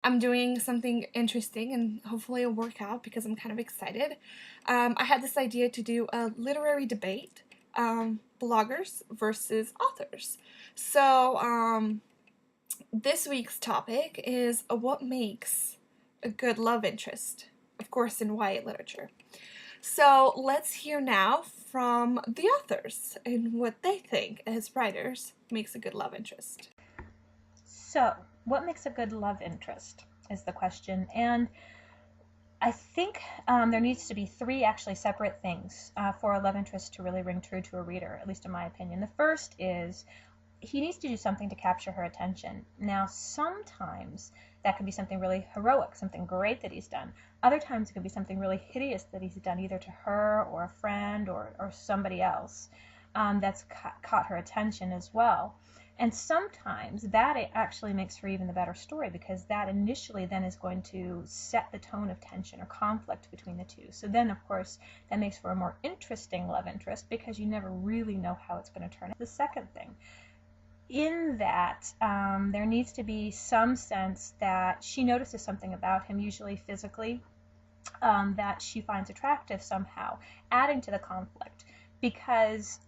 I'm doing something interesting and hopefully it'll work out because I'm kind of excited. I had this idea to do a literary debate, bloggers versus authors. So this week's topic is what makes a good love interest, of course, in YA literature. So let's hear now from the authors and what they think as writers makes a good love interest. So, what makes a good love interest is the question. And I think there needs to be three actually separate things for a love interest to really ring true to a reader, at least in my opinion. The first is he needs to do something to capture her attention. Now, sometimes that could be something really heroic, something great that he's done. Other times it could be something really hideous that he's done either to her or a friend or somebody else that's caught her attention as well. And sometimes that actually makes for even the better story, because that initially then is going to set the tone of tension or conflict between the two. So then, of course, that makes for a more interesting love interest because you never really know how it's going to turn out. The second thing, in that there needs to be some sense that she notices something about him, usually physically, that she finds attractive somehow, adding to the conflict. Because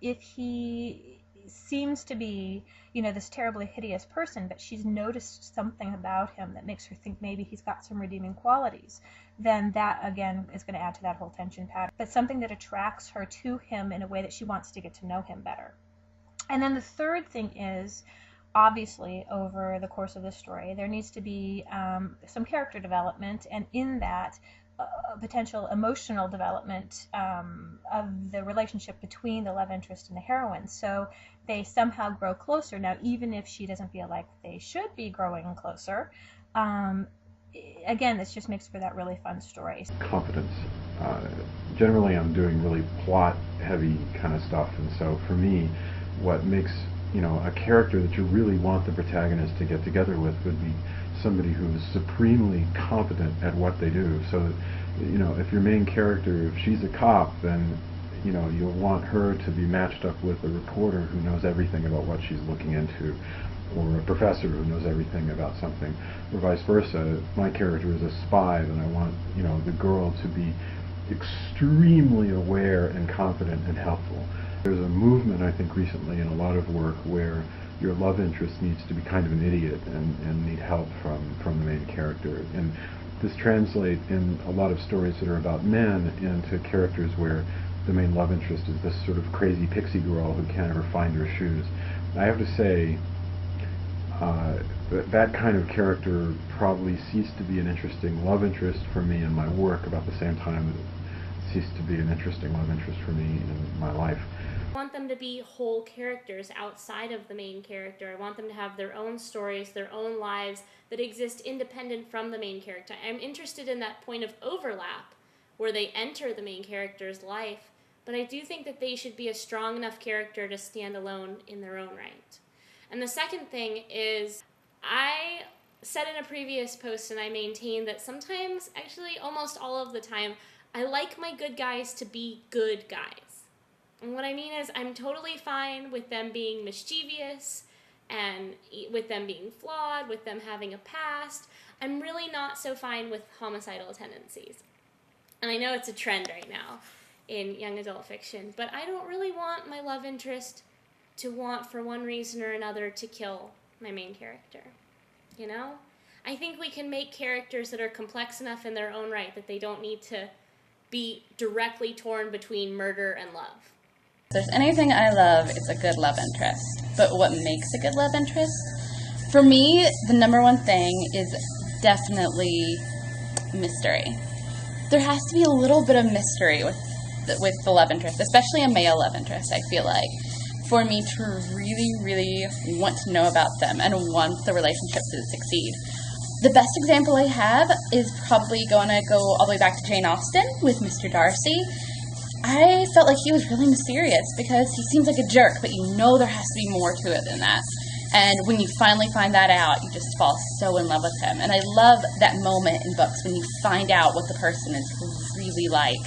if he seems to be, this terribly hideous person, but she's noticed something about him that makes her think maybe he's got some redeeming qualities, then that, again, is going to add to that whole tension pattern. But something that attracts her to him in a way that she wants to get to know him better. And then the third thing is, obviously, over the course of the story, there needs to be some character development, and in that, potential emotional development of the relationship between the love interest and the heroine. So they somehow grow closer. Now, even if she doesn't feel like they should be growing closer, again, this just makes for that really fun story. Confidence. Generally, I'm doing really plot-heavy kind of stuff, and so for me, what makes a character that you really want the protagonist to get together with would be somebody who is supremely competent at what they do. So, if your main character, if she's a cop, then you'll want her to be matched up with a reporter who knows everything about what she's looking into, or a professor who knows everything about something, or vice versa. If my character is a spy, then I want the girl to be extremely aware and confident and helpful. There's a movement, I think, recently in a lot of work where your love interest needs to be kind of an idiot and need help from the main character. And this translates in a lot of stories that are about men into characters where the main love interest is this sort of crazy pixie girl who can't ever find her shoes. I have to say, that kind of character probably ceased to be an interesting love interest for me in my work about the same time that it ceased to be an interesting love interest for me in my life. I want them to be whole characters outside of the main character. I want them to have their own stories, their own lives that exist independent from the main character. I'm interested in that point of overlap where they enter the main character's life, but I do think that they should be a strong enough character to stand alone in their own right. And the second thing is, I said in a previous post, and I maintain that sometimes, actually almost all of the time, I like my good guys to be good guys. And what I mean is, I'm totally fine with them being mischievous and with them being flawed, with them having a past. I'm really not so fine with homicidal tendencies. And I know it's a trend right now in young adult fiction, but I don't really want my love interest to want, for one reason or another, to kill my main character. I think we can make characters that are complex enough in their own right that they don't need to be directly torn between murder and love. If there's anything I love, it's a good love interest. But what makes a good love interest? For me, the number one thing is definitely mystery. There has to be a little bit of mystery with the love interest, especially a male love interest, I feel like, for me to really, really want to know about them and want the relationship to succeed. The best example I have is probably going to go all the way back to Jane Austen with Mr. Darcy. I felt like he was really mysterious because he seems like a jerk, but there has to be more to it than that. And when you finally find that out, you just fall so in love with him. And I love that moment in books when you find out what the person is really like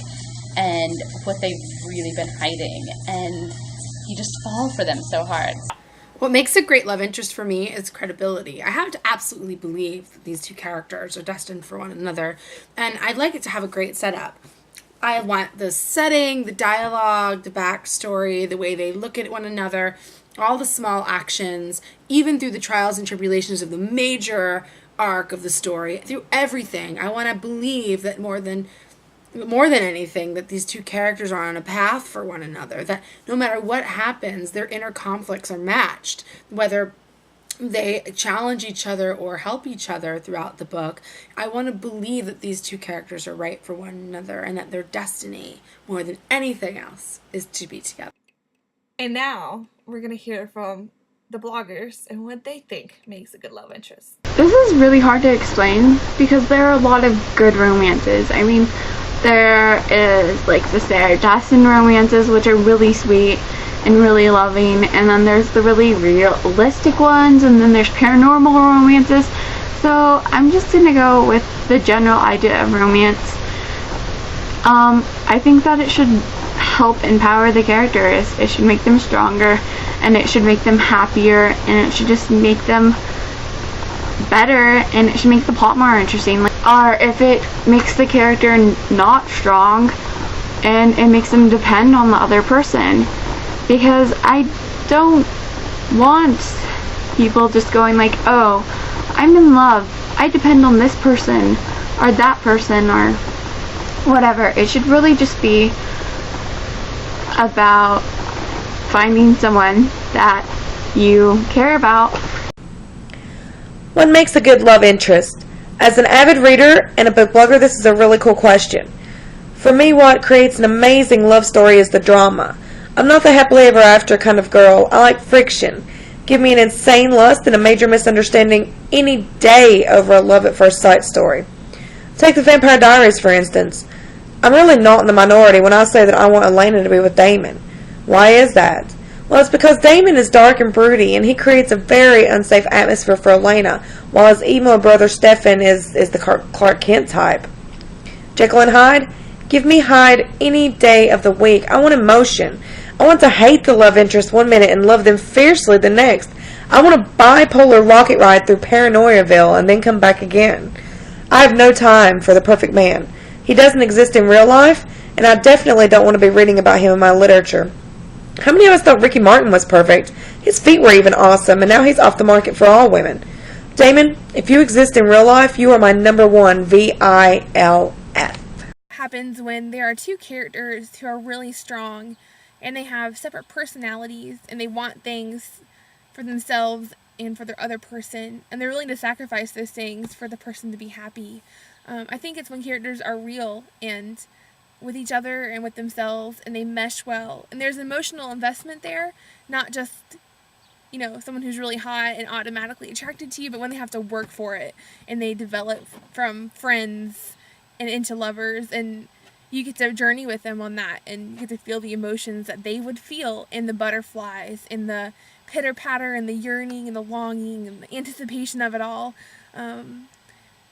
and what they've really been hiding. And you just fall for them so hard. What makes a great love interest for me is credibility. I have to absolutely believe that these two characters are destined for one another, and I'd like it to have a great setup. I want the setting, the dialogue, the backstory, the way they look at one another, all the small actions, even through the trials and tribulations of the major arc of the story, through everything. I want to believe that more than anything, that these two characters are on a path for one another, that no matter what happens, their inner conflicts are matched, whether they challenge each other or help each other throughout the book. I want to believe that these two characters are right for one another and that their destiny, more than anything else, is to be together. And now we're going to hear from the bloggers and what they think makes a good love interest. This is really hard to explain because there are a lot of good romances. I mean, there is like the Sarah Jackson romances, which are really sweet and really loving, and then there's the really realistic ones, and then there's paranormal romances. So I'm just gonna go with the general idea of romance. I think that it should help empower the characters. It should make them stronger, and it should make them happier, and it should just make them better, and it should make the plot more interesting. Or if it makes the character not strong and it makes them depend on the other person, because I don't want people just going like, oh, I'm in love, I depend on this person or that person or whatever. It should really just be about finding someone that you care about. What makes a good love interest? As an avid reader and a book blogger, this is a really cool question. For me, what creates an amazing love story is the drama. I'm not the happily ever after kind of girl. I like friction. Give me an insane lust and a major misunderstanding any day over a love at first sight story. Take the Vampire Diaries, for instance. I'm really not in the minority when I say that I want Elena to be with Damon. Why is that? Well, it's because Damon is dark and broody, and he creates a very unsafe atmosphere for Elena, while his emo brother Stefan is the Clark Kent type. Jekyll and Hyde? Give me Hyde any day of the week. I want emotion. I want to hate the love interest one minute and love them fiercely the next. I want a bipolar rocket ride through Paranoiaville and then come back again. I have no time for the perfect man. He doesn't exist in real life, and I definitely don't want to be reading about him in my literature. How many of us thought Ricky Martin was perfect? His feet were even awesome, and now he's off the market for all women. Damon, if you exist in real life, you are my number one VILF. Happens when there are two characters who are really strong and they have separate personalities and they want things for themselves and for their other person, and they're willing to sacrifice those things for the person to be happy. I think it's when characters are real and with each other and with themselves, and they mesh well, and there's emotional investment there, not just, you know, someone who's really hot and automatically attracted to you, but when they have to work for it and they develop from friends and into lovers, and you get to journey with them on that, and you get to feel the emotions that they would feel in the butterflies, in the pitter-patter and the yearning and the longing and the anticipation of it all, and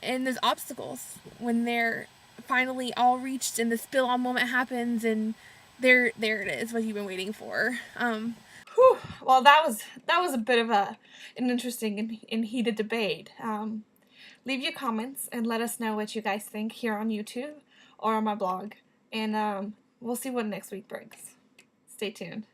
there's obstacles when they're finally all reached and the spill-on moment happens, and there it is, what you've been waiting for. Well, that was a bit of an interesting and heated debate. Leave your comments and let us know what you guys think here on YouTube or on my blog, and we'll see what next week brings. Stay tuned.